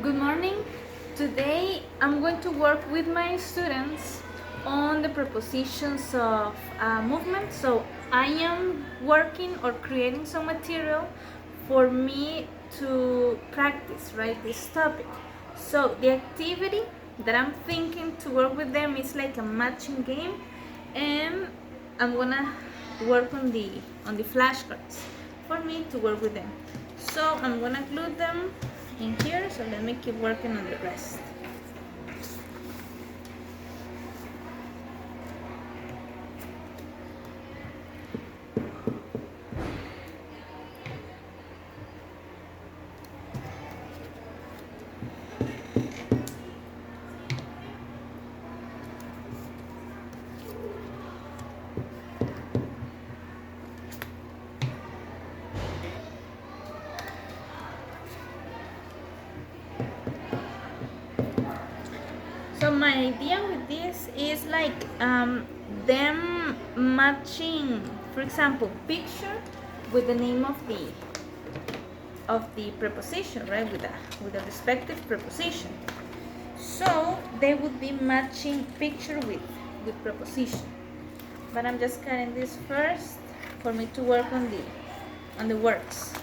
Good morning. Today I'm going to work with my students on the prepositions of movement. So I am working or creating some material for me to practice, right, this topic. So the activity that I'm thinking to work with them is like a matching game, and I'm gonna work on the flashcards for me to work with them. So I'm gonna glue them in here, so let me keep working on the rest. So my idea with this is like them matching, for example, picture with the name of the preposition, right, with the respective preposition. So they would be matching picture with preposition. But I'm just cutting this first for me to work on the words.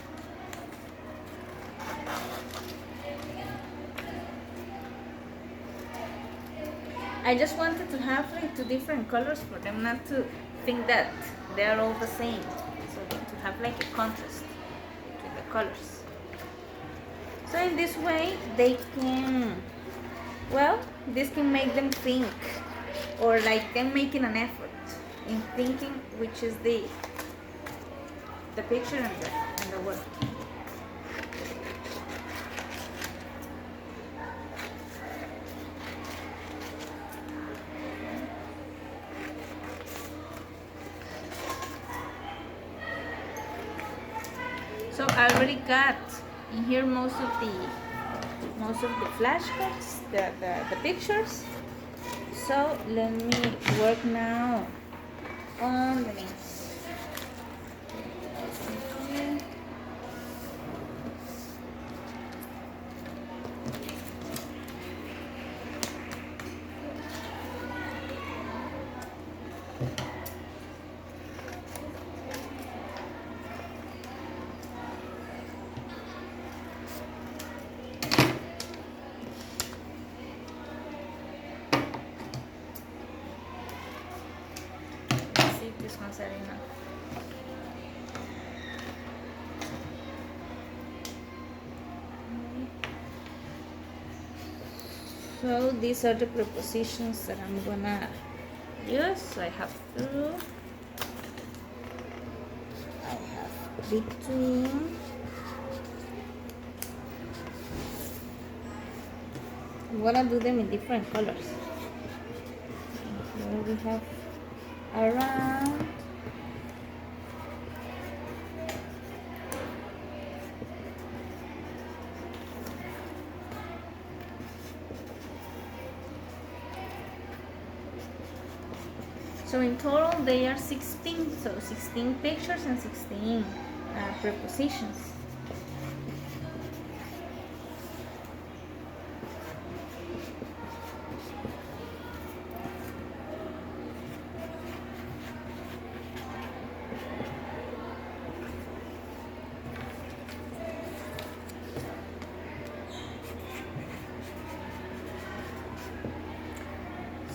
I just wanted to have like two different colors for them not to think that they're all the same. So to have like a contrast between the colors. So in this way they can, well, this can make them think, or like them making an effort in thinking which is the picture and the word. So I already got in here most of the flashcards, the pictures. So let me work now on the names. Let's see if this one's are enough. So these are the prepositions that I'm gonna use. So I have through, I have between, I'm gonna do them in different colors. Here we have around, so in total they are 16, so 16 pictures and 16 prepositions.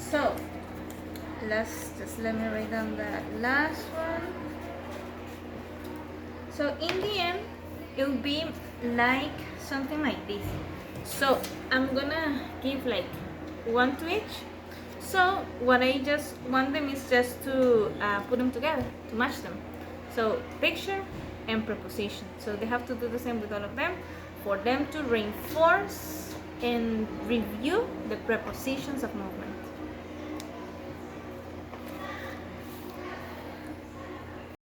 So let me write down the last one. So in the end it will be like something like this. So I'm gonna give like one to each. So what I just want them is just to put them together, to match them. So picture and preposition. So they have to do the same with all of them for them to reinforce and review the prepositions of movement.